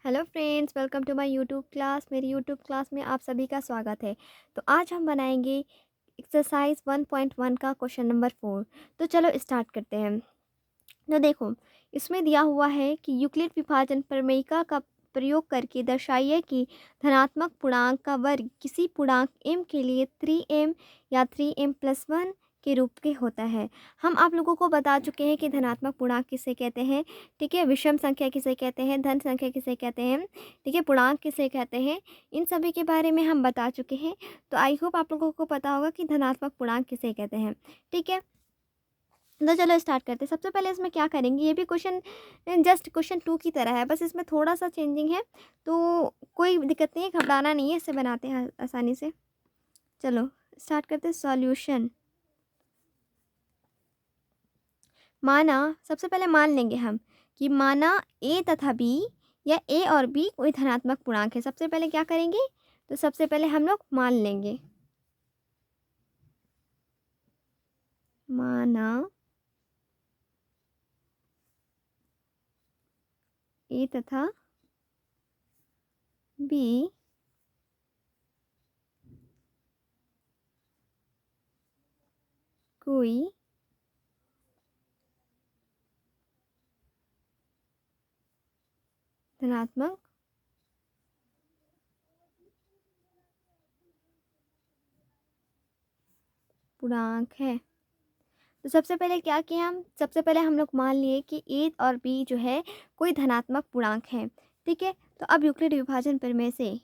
Hello friends, welcome to my YouTube class. मेरी YouTube class में आप सभी का स्वागत है। तो आज हम बनाएंगे एक्सरसाइज 1.1 का क्वेश्चन नंबर 4। तो चलो स्टार्ट करते हैं। तो देखो, इसमें दिया हुआ है कि यूक्लिड विभाजन प्रमेयिका का प्रयोग करके दर्शाइए कि धनात्मक पूर्णांक का वर्ग किसी पूर्णांक m के लिए 3m या 3m+1 के रूप के होता है। हम आप लोगों को बता चुके हैं कि धनात्मक पूर्णांक किसे कहते हैं, ठीक है। विषम संख्या किसे कहते हैं, धन संख्या किसे कहते हैं, ठीक है। पूर्णांक किसे कहते हैं, इन सभी के बारे में हम बता चुके हैं। तो आई होप आप लोगों को पता होगा कि धनात्मक पूर्णांक किसे कहते हैं, ठीक है। तो चलो स्टार्ट करते हैं। सबसे पहले इसमें क्या करेंगे, ये भी क्वेश्चन जस्ट क्वेश्चन 2 की तरह है, बस इसमें थोड़ा सा चेंजिंग है। तो कोई दिक्कत नहीं है, घबराना नहीं है, इसे बनाते हैं आसानी से। चलो स्टार्ट करते हैं। सॉल्यूशन। माना, सबसे पहले मान लेंगे हम कि माना ए तथा बी या ए और बी कोई धनात्मक पूर्णांक है। सबसे पहले क्या करेंगे, तो सबसे पहले हम लोग मान लेंगे। माना ए तथा बी कोई धनात्मक पूर्णांक है। तो सबसे पहले क्या किया हम, सबसे पहले हम लोग मान लिए कि ए और बी जो है कोई धनात्मक पूर्णांक है, ठीक है। तो अब यूक्लिड विभाजन प्रमेय से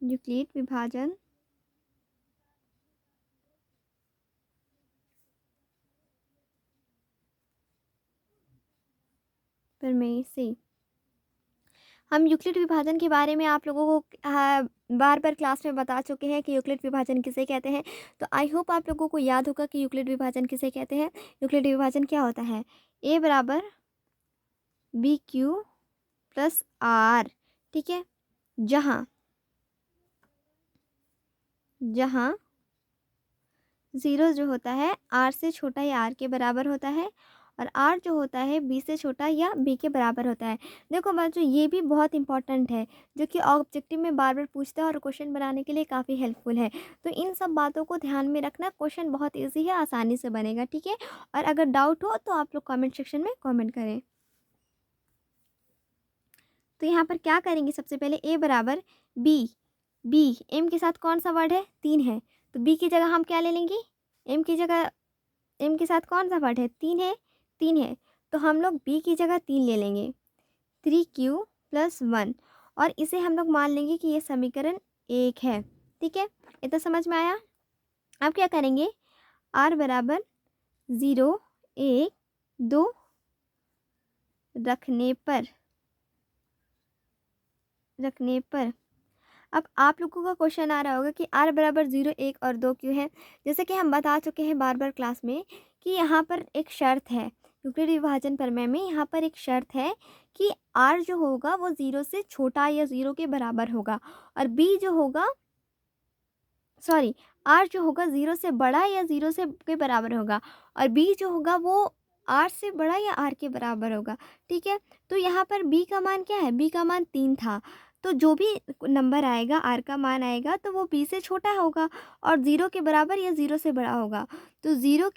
यूक्लिड विभाजन प्रमेय से हम यूक्लिड विभाजन के बारे में आप लोगों को बार बार क्लास में बता चुके हैं कि यूक्लिड विभाजन किसे कहते हैं। तो आई होप आप लोगों को याद होगा कि यूक्लिड विभाजन किसे कहते हैं। यूक्लिड विभाजन क्या होता है, ए बराबर बी क्यू प्लस आर, ठीक है। जहाँ जहाँ ज़ीरो जो होता है आर से छोटा या आर के बराबर होता है, और आर जो होता है बी से छोटा या बी के बराबर होता है। देखो बच्चों, ये भी बहुत इंपॉर्टेंट है, जो कि ऑब्जेक्टिव में बार बार पूछता है और क्वेश्चन बनाने के लिए काफ़ी हेल्पफुल है। तो इन सब बातों को ध्यान में रखना, क्वेश्चन बहुत ईजी है, आसानी से बनेगा, ठीक है। और अगर डाउट हो तो आप लोग कॉमेंट सेक्शन में कॉमेंट करें। तो यहाँ पर क्या करेंगे, सबसे पहले ए बराबर बी, बी एम के साथ कौन सा वर्ड है, 3 है। तो बी की जगह हम क्या ले लेंगे, एम की जगह, एम के साथ कौन सा वर्ड है, 3 है, 3 है। तो हम लोग बी की जगह 3 ले लेंगे, 3q+1, और इसे हम लोग मान लेंगे कि ये समीकरण 1 है, ठीक है। इतना समझ में आया। अब क्या करेंगे, r बराबर 0 1 2 रखने पर अब आप लोगों का क्वेश्चन आ रहा होगा कि r बराबर 0 1 और 2 क्यों है। जैसे कि हम बता चुके हैं बार बार क्लास में कि यहाँ पर एक शर्त है, यूक्लिड विभाजन प्रमेय में यहाँ पर एक शर्त है कि r जो होगा वो 0 से छोटा या 0 के बराबर होगा, और b जो होगा, सॉरी, r जो होगा 0 से बड़ा या 0 से के बराबर होगा, और b जो होगा वो r से बड़ा या r के बराबर होगा, ठीक है। तो यहाँ पर b का मान क्या है, b का मान 3 था। तो जो भी नंबर आएगा, r का मान आएगा, तो वो b से छोटा होगा और 0 के बराबर या 0 से बड़ा होगा। तो 0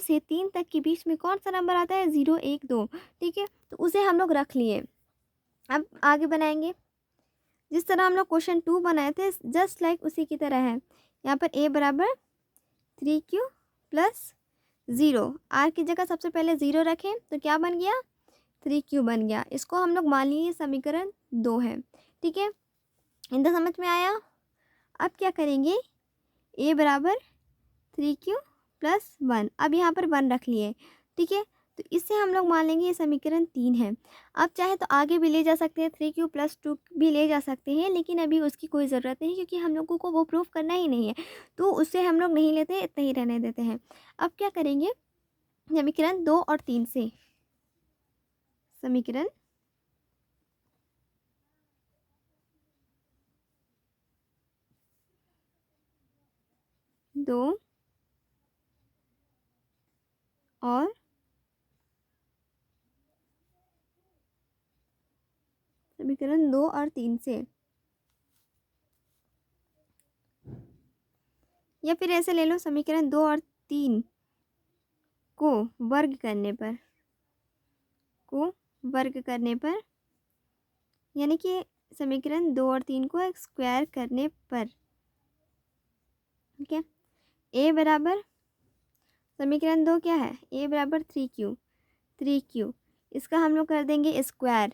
से 3 तक के बीच में कौन सा नंबर आता है, 0 1 2, ठीक है। तो उसे हम लोग रख लिए। अब आगे बनाएंगे, जिस तरह हम लोग क्वेश्चन 2 बनाए थे, जस्ट लाइक उसी की तरह है। यहाँ पर a बराबर 3q+0, आर की जगह सबसे पहले 0 रखें तो क्या बन गया, 3q बन गया। इसको हम लोग मान लिए समीकरण 2 है, ठीक है। इतना समझ में आया। अब क्या करेंगे, a बराबर 3q+1, अब यहाँ पर 1 रख लिए, ठीक है। तो इससे हम लोग मान लेंगे ये समीकरण 3 है। अब चाहे तो आगे भी ले जा सकते हैं, 3q+2 भी ले जा सकते हैं, लेकिन अभी उसकी कोई ज़रूरत नहीं, क्योंकि हम लोगों को वो प्रूफ करना ही नहीं है। तो उससे हम लोग नहीं लेते, इतना ही रहने देते हैं। अब क्या करेंगे, समीकरण 2 और 3 से, समीकरण 2 और समीकरण 2 और 3 से, या फिर ऐसे ले लो समीकरण 2 और 3 को वर्ग करने पर, यानी कि समीकरण 2 और 3 को स्क्वायर करने पर, ठीक है। ए बराबर, समीकरण 2 क्या है, ए बराबर 3Q, इसका हम लोग कर देंगे स्क्वायर,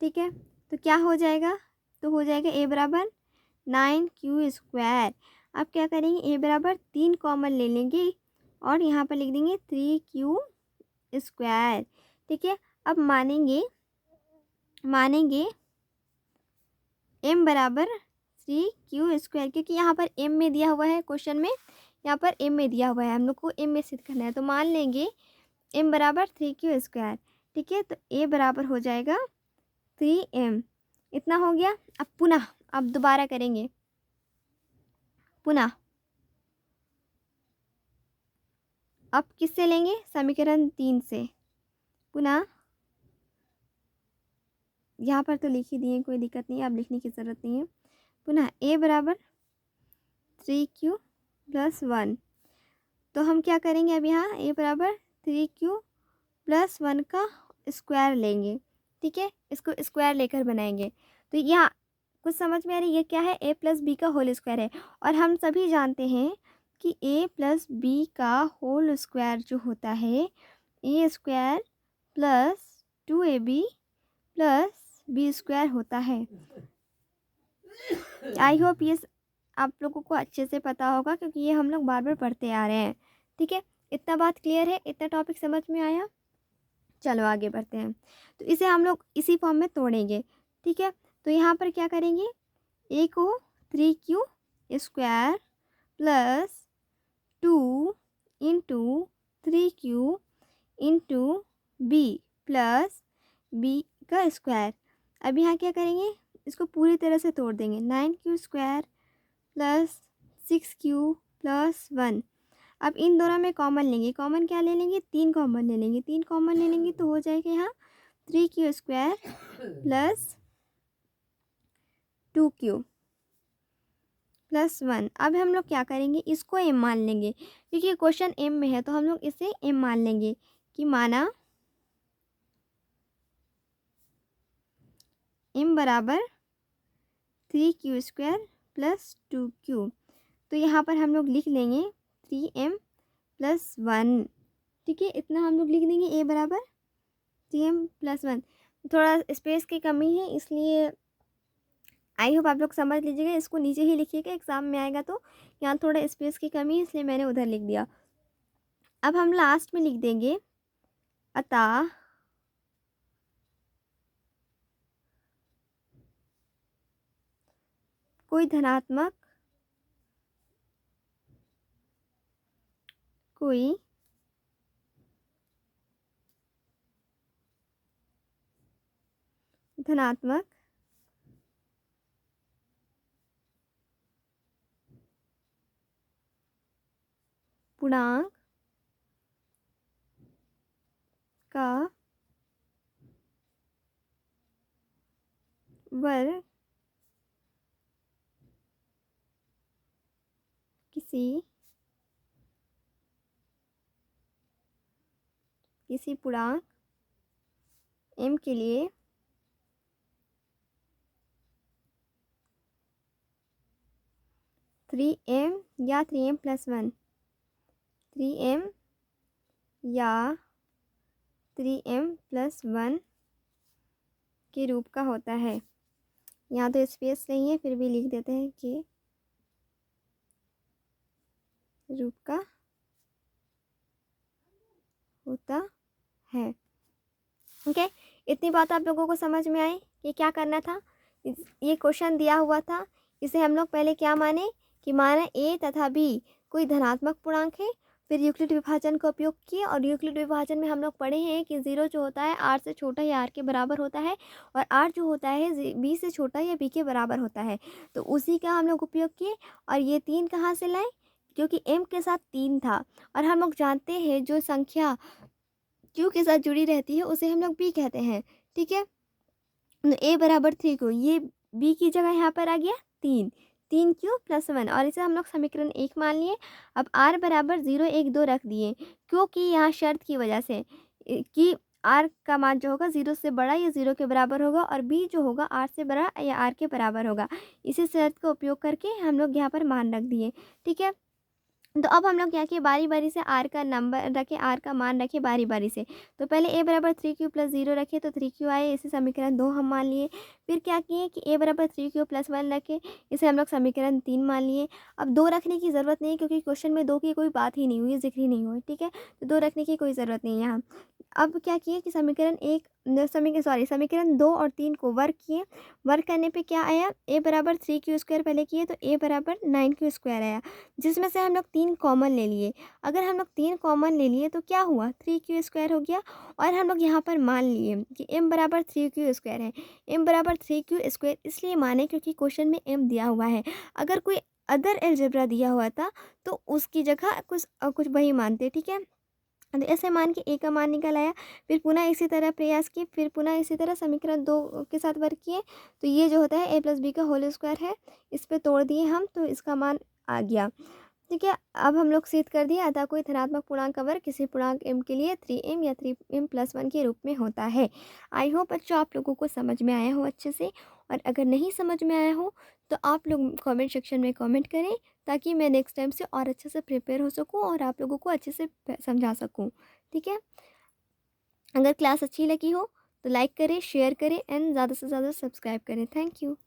ठीक है। तो क्या हो जाएगा, तो हो जाएगा ए बराबर 9Q स्क्वायर। अब क्या करेंगे, ए बराबर 3 कॉमन ले लेंगे और यहाँ पर लिख देंगे 3Q स्क्वायर, ठीक है। अब मानेंगे m बराबर 3Q स्क्वायर, क्योंकि यहाँ पर m में दिया हुआ है क्वेश्चन में, यहाँ पर m में दिया हुआ है, हम लोग को m में सिद्ध करना है। तो मान लेंगे m बराबर 3Q स्क्वायर, ठीक है। तो a बराबर हो जाएगा 3m, इतना हो गया। अब पुनः, अब दोबारा करेंगे, पुनः अब किससे लेंगे, समीकरण 3 से, पुनः यहाँ पर तो लिख ही दिए, कोई दिक्कत नहीं है, अब लिखने की ज़रूरत नहीं है। पुनः a बराबर 3Q + 1, तो हम क्या करेंगे, अब यहाँ a बराबर 3Q + 1 का स्क्वायर लेंगे, ठीक है। इसको स्क्वायर लेकर बनाएंगे। तो यहाँ कुछ समझ में आ रही है, ये क्या है, a + b का होल स्क्वायर है। और हम सभी जानते हैं कि a + b का होल स्क्वायर जो होता है a square + 2ab + b square होता है। आई होप ये आप लोगों को अच्छे से पता होगा, क्योंकि ये हम लोग बार बार पढ़ते आ रहे हैं, ठीक है। इतना बात क्लियर है, इतना टॉपिक समझ में आया। चलो आगे बढ़ते हैं। तो इसे हम लोग इसी फॉर्म में तोड़ेंगे, ठीक है। तो यहाँ पर क्या करेंगे, a को 3Q square + 2 × 3Q × b + b का स्क्वायर। अब यहाँ क्या करेंगे, इसको पूरी तरह से तोड़ देंगे, 9Q स्क्वायर + 6Q + 1। अब इन दोनों में कॉमन लेंगे, कॉमन क्या ले लेंगे, 3 कॉमन ले लेंगे, 3 कॉमन ले लेंगे तो हो जाएगा यहाँ 3Q स्क्वायर + 2Q + 1। अब हम लोग क्या करेंगे, इसको m मान लेंगे, क्योंकि क्वेश्चन m में है, तो हम लोग इसे m मान लेंगे कि माना m बराबर 3Q स्क्वायर + 2Q। तो यहाँ पर हम लोग लिख लेंगे 3m + 1, ठीक है। इतना हम लोग लिख देंगे, a बराबर 3m + 1। थोड़ा स्पेस की कमी है, इसलिए आई होप आप लोग समझ लीजिएगा, इसको नीचे ही लिखिएगा, एग्ज़ाम में आएगा तो यहाँ थोड़ा स्पेस की कमी है, इसलिए मैंने उधर लिख दिया। अब हम लास्ट में लिख देंगे अतः कोई धनात्मक पूर्णांक का वर्ग किसी पूर्णांक m के लिए थ्री एम या 3m + 1, 3m या 3m + 1 के रूप का होता है। यहाँ तो स्पेस नहीं है, फिर भी लिख देते हैं कि रूप का होता है, ओके। इतनी बात आप लोगों को समझ में आई कि क्या करना था। ये क्वेश्चन दिया हुआ था, इसे हम लोग पहले क्या माने कि माना a तथा b कोई धनात्मक पूर्णांक है। फिर यूक्लिड विभाजन का उपयोग किए, और यूक्लिड विभाजन में हम लोग पढ़े हैं कि 0 जो होता है r से छोटा या r के बराबर होता है, और r जो होता है b से छोटा या b के बराबर होता है। तो उसी का हम लोग उपयोग किए। और ये 3 कहाँ से लाए, क्योंकि m के साथ 3 था, और हम लोग जानते हैं जो संख्या क्यू के साथ जुड़ी रहती है उसे हम लोग बी कहते हैं। ठीक है, तो ए बराबर 3 को ये बी की जगह यहाँ पर आ गया 3, 3 क्यू प्लस 1 और इसे हम लोग समीकरण 1 मान लिए। अब आर बराबर 0 1 2 रख दिए, क्योंकि यहाँ शर्त की वजह से कि आर का मान जो होगा 0 से बड़ा या 0 के बराबर होगा और बी जो होगा आर से बड़ा या आर के बराबर होगा। इसी शर्त का उपयोग करके हम लोग यहाँ पर मान रख दिए। ठीक है, तो अब हम लोग क्या किए, बारी बारी से आर का नंबर रखे, आर का मान रखे बारी बारी से। तो पहले ए बराबर 3 क्यू प्लस 0 रखे तो 3 क्यू आए, इसे समीकरण 2 हम मान लिए। फिर क्या किए कि ए बराबर 3 क्यू प्लस 1 रखे, इसे हम लोग समीकरण 3 मान लिए। अब 2 रखने की ज़रूरत नहीं क्योंकि क्वेश्चन में 2 की कोई बात ही नहीं हुई, जिक्र ही नहीं हुई। ठीक है, तो 2 रखने की कोई ज़रूरत नहीं है यहाँ। अब क्या किए कि समीकरण 2 और 3 को वर्क किए। वर्क करने पे क्या आया, ए बराबर 3 क्यू स्क्वायर पहले किए तो ए बराबर 9 क्यू स्क्वायर आया, जिसमें से हम लोग 3 कॉमन ले लिए। अगर हम लोग 3 कॉमन ले लिए तो क्या हुआ, 3 क्यू स्क्वायर हो गया। और हम लोग यहाँ पर मान लिए कि m बराबर 3 क्यू स्क्वायर है। m बराबर 3 क्यू स्क्वायर इसलिए माने क्योंकि क्वेश्चन में m दिया हुआ है। अगर कोई अदर अलजेब्रा दिया हुआ था तो उसकी जगह कुछ वही मानते। ठीक है, तो ऐसे मान के ए का मान निकल आया। फिर पुनः इसी तरह प्रयास किए, फिर पुनः इसी तरह समीकरण 2 के साथ वर्क किए। तो ये जो होता है ए प्लस बी का होल स्क्वायर है, इस पे तोड़ दिए हम तो इसका मान आ गया। ठीक है, अब हम लोग सिद्ध कर दिए अतः कोई धनात्मक पूर्णांक का वर्ग किसी पूर्णांक m के लिए 3m या 3m प्लस 1 के रूप में होता है। आई होप बच्चों आप लोगों को समझ में आया हो अच्छे से, और अगर नहीं समझ में आया हो तो आप लोग कमेंट सेक्शन में कमेंट करें ताकि मैं नेक्स्ट टाइम से और अच्छे से प्रिपेयर हो सकूं और आप लोगों को अच्छे से समझा सकूं। ठीक है, अगर क्लास अच्छी लगी हो तो लाइक करें, शेयर करें एंड ज़्यादा से ज़्यादा सब्सक्राइब करें। Thank you.